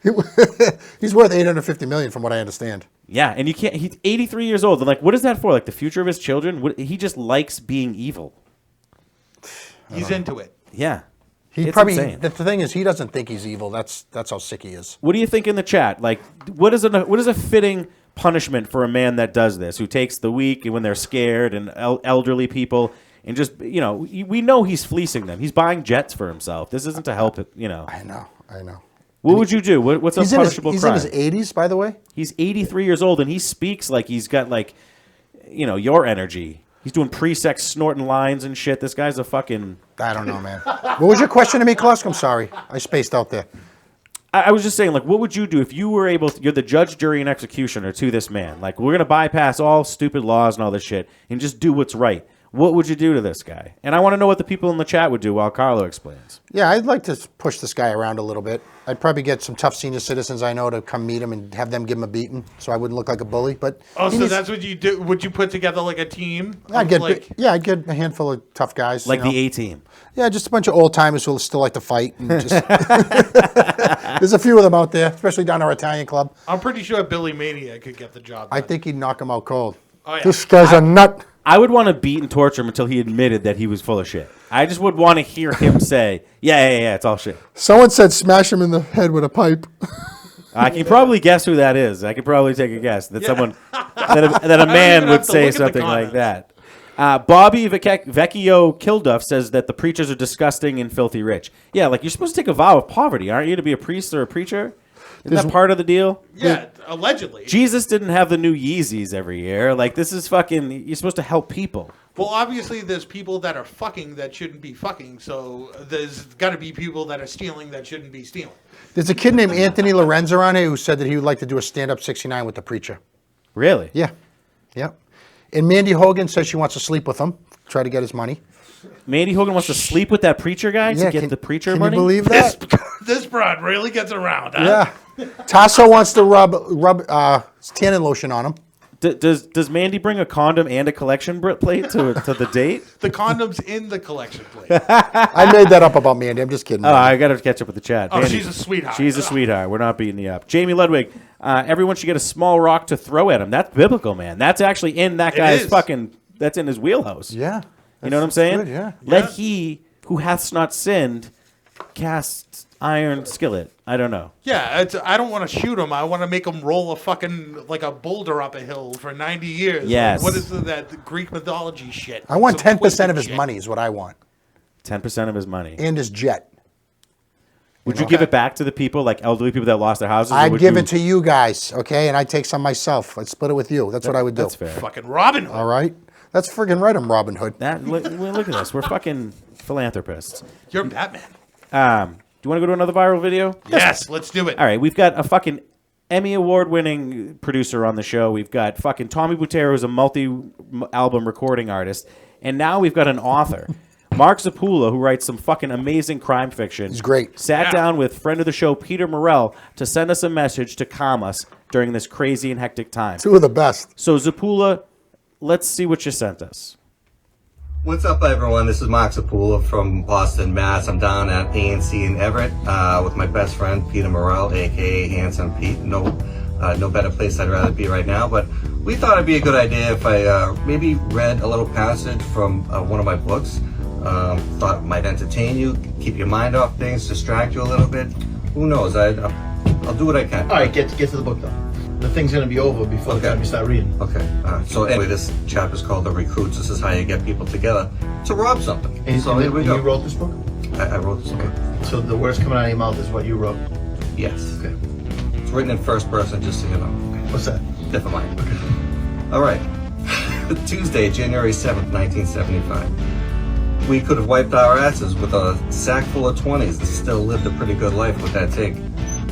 He's worth $850 million from what I understand. Yeah, and you can't. He's 83 years old. And like, what is that for? Like the future of his children? He just likes being evil. He's into it. Yeah. He It's probably. insane. The thing is, he doesn't think he's evil. That's how sick he is. What do you think in the chat? Like, what is a fitting punishment for a man that does this, who takes the weak and when they're scared and elderly people and just, we know he's fleecing them. He's buying jets for himself. This isn't to help it, I know. What would you do? What's a punishable crime? He's in his 80s, by the way. He's 83 years old and he speaks like he's got your energy. He's doing pre-sex snorting lines and shit. This guy's a fucking... I don't know, man. What was your question to me, Klusk? I'm sorry. I spaced out there. I was just saying, like, what would you do if you were able to... You're the judge, jury, and executioner to this man. Like, we're going to bypass all stupid laws and all this shit and just do what's right. What would you do to this guy? And I want to know what the people in the chat would do while Carlo explains. Yeah, I'd like to push this guy around a little bit. I'd probably get some tough senior citizens I know to come meet him and have them give him a beating so I wouldn't look like a bully. But So that's what you do? Would you put together like a team? I'd get a handful of tough guys. Like the A-team. Yeah, just a bunch of old timers who still like to fight. And just there's a few of them out there, especially down our Italian club. I'm pretty sure Billy Mania could get the job done. I think he'd knock him out cold. Oh, yeah. This guy's a nut. I would want to beat and torture him until he admitted that he was full of shit. I just would want to hear him say, yeah, it's all shit. Someone said smash him in the head with a pipe. I can probably guess who that is. I can probably take a guess that someone that a man would say something like that. Bobby Vecchio Kilduff says that the preachers are disgusting and filthy rich. Yeah, like you're supposed to take a vow of poverty, aren't you, to be a priest or a preacher? Isn't that part of the deal? Yeah, allegedly. Jesus didn't have the new Yeezys every year. Like, this is fucking... You're supposed to help people. Well, obviously, there's people that are fucking that shouldn't be fucking, so there's got to be people that are stealing that shouldn't be stealing. There's a kid named Anthony Lorenzo on here who said that he would like to do a stand-up 69 with the preacher. Really? Yeah. Yep. And Mandy Hogan says she wants to sleep with him, try to get his money. Mandy Hogan wants to sleep with that preacher guy to get the preacher money? Can you believe that? This broad really gets around, huh? Yeah. Tasso wants to rub tanning lotion on him. Does Mandy bring a condom and a collection plate to the date? The condom's in the collection plate. I made that up about Mandy. I'm just kidding. Oh, I got to catch up with the chat. Oh, Mandy, she's a sweetheart. She's a sweetheart. We're not beating you up. Jamie Ludwig, everyone should get a small rock to throw at him. That's biblical, man. That's actually in that guy's that's in his wheelhouse. Yeah. You know what I'm saying? Good, yeah. Let he who hath not sinned cast iron skillet. I don't know. Yeah, I don't want to shoot him. I want to make him roll a fucking, like a boulder up a hill for 90 years. Yes. Like, what is that Greek mythology shit? I want Some 10% of his shit. money is what I want. 10% of his money. And his jet. Would you give it back to the people, like elderly people that lost their houses? I'd give it to you guys, okay? And I'd take some myself. I'd split it with you. That's what I would do. That's fair. Fucking Robin Hood. All right? That's friggin' right, I'm Robin Hood. Look at this. We're fucking philanthropists. You're Batman. Do you want to go to another viral video? Yes, let's do it. All right, we've got a fucking Emmy Award-winning producer on the show. We've got fucking Tommy Butero, who's a multi-album recording artist. And now we've got an author, Mark Zappulla, who writes some fucking amazing crime fiction. He's great. Sat down with friend of the show, Peter Morrell, to send us a message to calm us during this crazy and hectic time. Two of the best. So, Zappulla, let's see what you sent us. What's up, everyone? This is Mark Zappulla from Boston, Mass. I'm down at ANC in Everett with my best friend, Peter Morrell, a.k.a. Handsome Pete. No better place I'd rather be right now. But we thought it'd be a good idea if I maybe read a little passage from one of my books. Thought it might entertain you, keep your mind off things, distract you a little bit. Who knows? I'll do what I can. All right, get to the book, though. The thing's going to be over before the time you start reading. Okay. So anyway, this chapter is called The Recruits. This is how you get people together to rob something. And, so here we go. You wrote this book? I wrote this book. So the words coming out of your mouth is what you wrote? Yes. Okay. It's written in first person, just so you know. What's that? Never mind. Okay. All right. Tuesday, January 7th, 1975. We could have wiped our asses with a sack full of 20s and still lived a pretty good life with that take.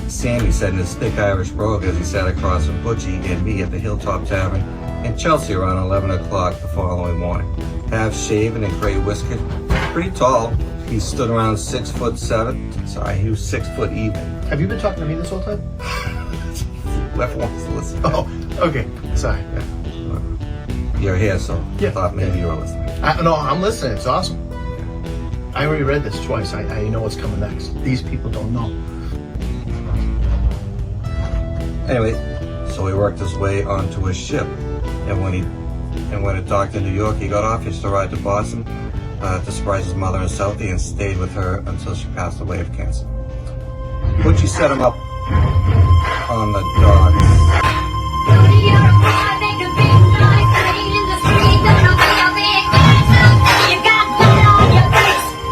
Sammy said in his thick Irish brogue as he sat across from Butchie and me at the Hilltop Tavern in Chelsea around 11 o'clock the following morning. Half shaven and gray whiskered, pretty tall. He stood around 6'7". Sorry, he was 6 foot even. Have you been talking to me this whole time? Whoever wants to listen. Oh, okay. Sorry. You're here, so I thought maybe you were listening. No, I'm listening. It's awesome. I already read this twice. I know what's coming next. These people don't know. Anyway, so he worked his way onto a ship, and when it docked in New York, he got off hitched a ride to Boston to surprise his mother in Southie and stayed with her until she passed away of cancer. Butchie set him up on the docks.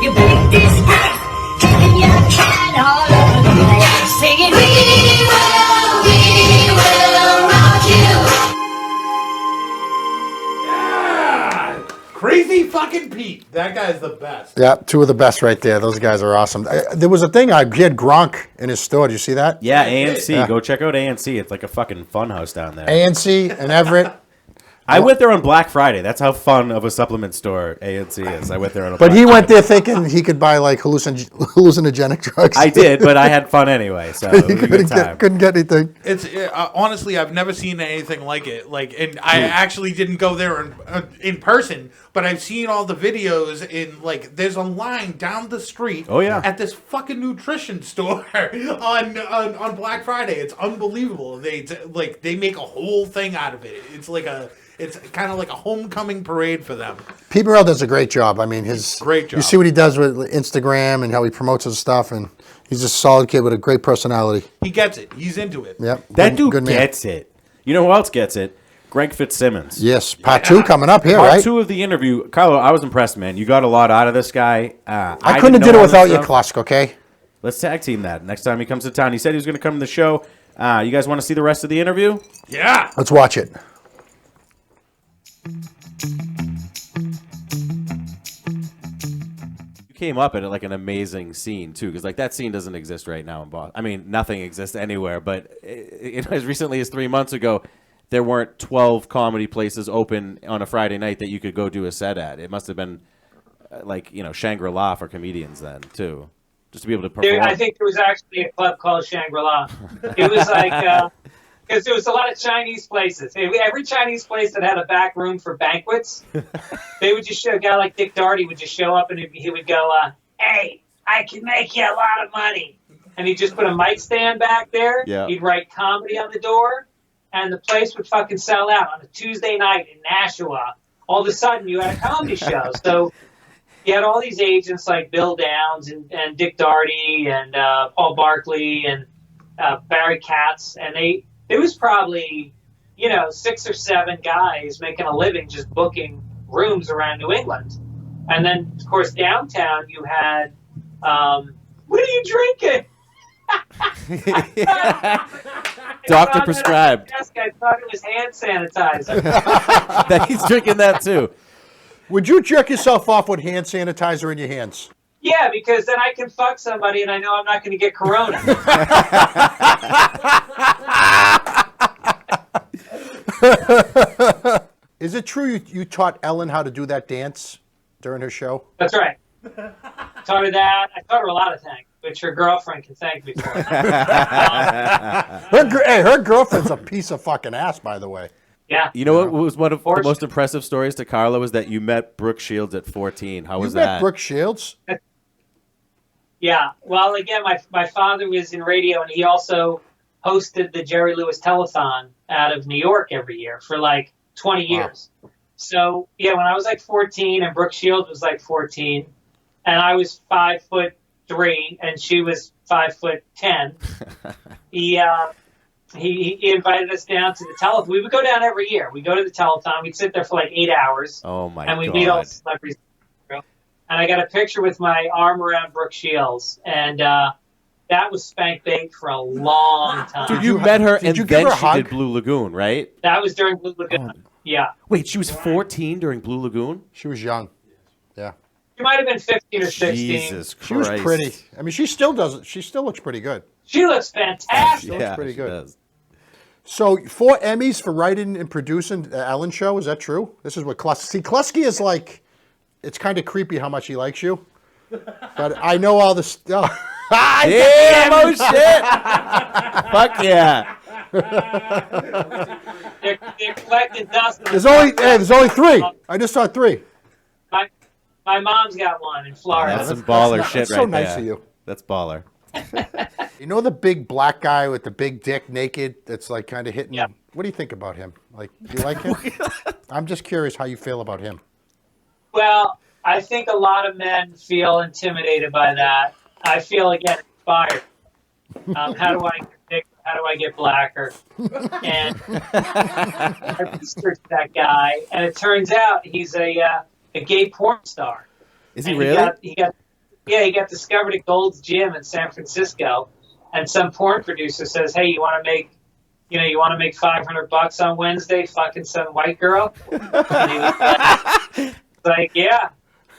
You big disgrace, taking your cat all over the place, singing, we will rock you. Crazy fucking Pete. That guy's the best. Yeah, two of the best right there. Those guys are awesome. There was a thing, he had Gronk in his store. Did you see that? Yeah, ANC. Yeah. Go check out ANC. It's like a fucking fun house down there. ANC and Everett. I went there on Black Friday. That's how fun of a supplement store ANC is. I went there on a But Black he went Friday. there thinking he could buy like hallucinogenic drugs. I did, but I had fun anyway, so it was a good time. Couldn't get anything. It's honestly, I've never seen anything like it. And I actually didn't go there in person, but I've seen all the videos. There's a line down the street. Oh, yeah. At this fucking nutrition store on Black Friday. It's unbelievable. They make a whole thing out of it. It's kind of like a homecoming parade for them. Pete Morrell does a great job. I mean, great job. You see what he does with Instagram and how he promotes his stuff, and he's just a solid kid with a great personality. He gets it. He's into it. Yep. That dude good man. gets it. You know who else gets it? Greg Fitzsimmons. Yes, part 2 coming up here, Part right? 2 of the interview. Carlo, I was impressed, man. You got a lot out of this guy. I couldn't have did it without you, Klusk, okay? Let's tag team that next time he comes to town. He said he was going to come to the show. You guys want to see the rest of the interview? Yeah. Let's watch it. came up at like an amazing scene too, because like that scene doesn't exist right now in Boston. I mean, nothing exists anywhere. But as recently as 3 months ago, there weren't 12 comedy places open on a Friday night that you could go do a set at. It must have been like Shangri-La for comedians then too, just to be able to perform. I think there was actually a club called Shangri-La. It was like. Because there was a lot of Chinese places. Every Chinese place that had a back room for banquets, they would just show a guy like Dick Darty would just show up and he would go, "Hey, I can make you a lot of money," and he'd just put a mic stand back there. Yeah. He'd write comedy on the door, and the place would fucking sell out on a Tuesday night in Nashua. All of a sudden, you had a comedy show. So you had all these agents like Bill Downs and Dick Darty and Paul Barkley and Barry Katz, and it was probably, 6 or 7 guys making a living just booking rooms around New England. And then, of course, downtown you had, what are you drinking? Doctor prescribed. I thought it was hand sanitizer. He's drinking that too. Would you jerk yourself off with hand sanitizer in your hands? Yeah, because then I can fuck somebody and I know I'm not going to get corona. Is it true you taught Ellen how to do that dance during her show? That's right. Taught her that. I taught her a lot of things, which her girlfriend can thank me for. Her girlfriend's a piece of fucking ass, by the way. Yeah. You know what was one of the most impressive stories to Carla was that you met Brooke Shields at 14. How was You met that? Brooke Shields? Yeah. Well, again, my father was in radio, and he also hosted the Jerry Lewis Telethon out of New York every year for like 20 years. So, yeah, when I was like 14 and Brooke Shields was like 14, and I was 5'3" and she was 5'10", he invited us down to the telethon. We would go down every year. We'd go to the telethon. We'd sit there for like 8 hours. Oh, my God. And we'd meet all the celebrities. And I got a picture with my arm around Brooke Shields. And that was spank bait for a long time. Dude, you met her and you give then her a she hug? did Blue Lagoon, right? That was during Blue Lagoon. Yeah. Wait, she was 14 during Blue Lagoon? She was young. Yeah. She might have been 15 or 16. Jesus Christ. She was pretty. I mean, she still looks pretty good. She looks fantastic. She looks pretty good. So 4 Emmys for writing and producing Ellen show. Is that true? This is what Klasky is like. It's kind of creepy how much he likes you. But I know all this stuff. Damn, oh shit. Fuck yeah. They're collecting dust. There's only 3. I just saw 3. My mom's got one in Florida. That's some baller shit that's right so there. nice of you. That's baller. You know the big black guy with the big dick naked that's like kind of hitting? Yeah. What do you think about him? Like, do you like him? I'm just curious how you feel about him. Well, I think a lot of men feel intimidated by that. I feel, again, inspired. How do I get bigger? How do I get blacker? And I researched that guy, and it turns out he's a gay porn star. Is he And really? He got discovered at Gold's Gym in San Francisco, and some porn producer says, "Hey, you want to make $500 on Wednesday, fucking some white girl?" And he was like, "Yeah."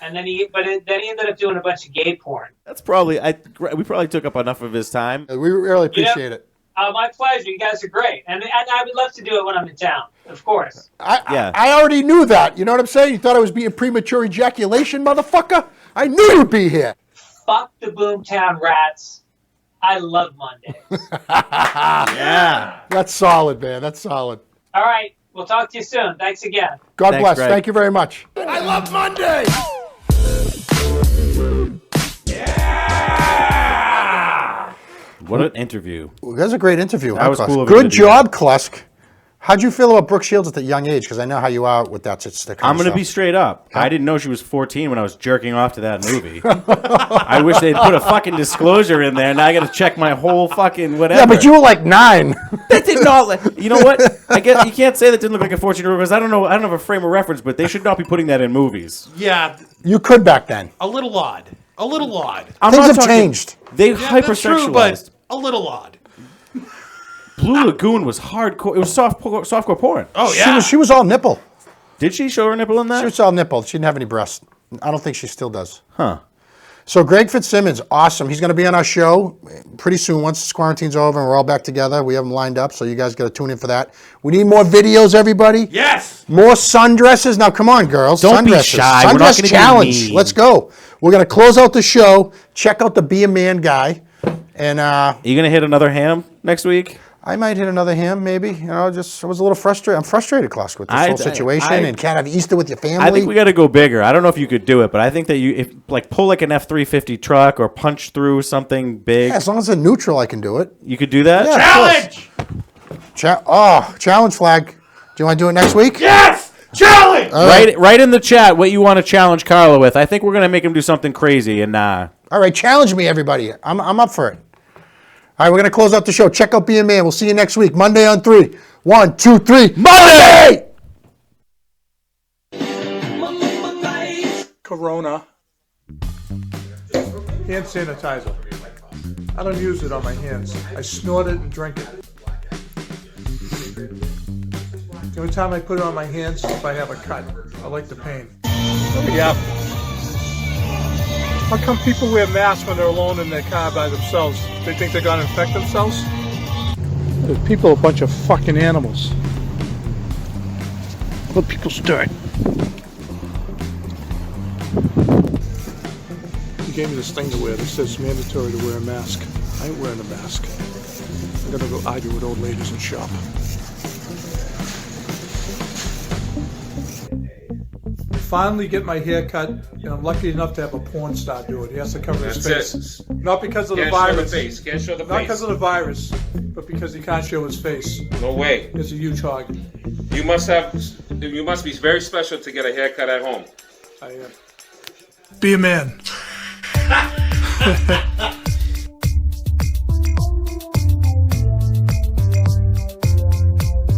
And then he ended up doing a bunch of gay porn. That's probably we probably took up enough of his time. We really appreciate it. My pleasure. You guys are great, and I would love to do it when I'm in town, of course. I already knew that. You know what I'm saying? You thought I was being premature ejaculation, motherfucker? I knew you'd be here. Fuck the Boomtown Rats. I love Mondays. Yeah. That's solid, man. That's solid. All right. We'll talk to you soon. Thanks again. God bless. Greg. Thank you very much. I love Monday. What an interview. Well, that was a great interview. That was Klusk? cool of you Good to do job, Klusk. How'd you feel about Brooke Shields at the young age? Because I know how you are with that. I'm going to be straight up. I didn't know she was 14 when I was jerking off to that movie. I wish they'd put a fucking disclosure in there. Now I got to check my whole fucking whatever. Yeah, but you were like 9. That did not. You know what? I guess you can't say that didn't look like a 14-year-old because I don't know. I don't have a frame of reference, but they should not be putting that in movies. Yeah, You could back then. a little odd. A little odd. I'm Things not have talking- changed. They That's true, but hypersexualized. a little odd. Blue Lagoon was hardcore. It was softcore porn. Oh yeah. She was all nipple. Did she show her nipple in that? She was all nipple. She didn't have any breasts. I don't think she still does. Huh. So Greg Fitzsimmons, awesome. He's going to be on our show pretty soon once this quarantine's over and we're all back together. We have him lined up, so you guys got to tune in for that. We need more videos, everybody. Yes. More sundresses. Now, come on, girls. Don't be Sundresses. shy. We're not Sundress gonna be challenge. mean. Let's go. We're going to close out the show. Check out the Be a Man guy. And Are you going to hit another ham next week? I might hit another ham, maybe. You know, I was a little frustrated. I'm frustrated, Klaus, with this whole situation. And can't have Easter with your family. I think we got to go bigger. I don't know if you could do it, but I think that pull like an F-350 truck or punch through something big. Yeah, as long as it's neutral, I can do it. You could do that? Yeah, challenge! Challenge flag. Do you want to do it next week? Yes! Challenge! Write in the chat what you want to challenge Carlo with. I think we're going to make him do something crazy. And all right, challenge me, everybody. I'm up for it. All right, we're going to close out the show. Check out Be a Man. We'll see you next week. Monday on 3. 1, 2, 3. Monday! Corona. Hand sanitizer. I don't use it on my hands. I snort it and drink it. The only time I put it on my hands is if I have a cut. I like the pain. Yeah. How come people wear masks when they're alone in their car by themselves? They think they're gonna infect themselves? People are a bunch of fucking animals. Let people start. He gave me this thing to wear that says mandatory to wear a mask. I ain't wearing a mask. I'm gonna go argue with old ladies and shop. Finally get my hair cut, and I'm lucky enough to have a porn star do it. He has to cover his face. Not because of the virus. Can't show the face. Not because of the virus, but because he can't show his face. No way. It's a huge hog. You must be very special to get a haircut at home. I am. Be a man.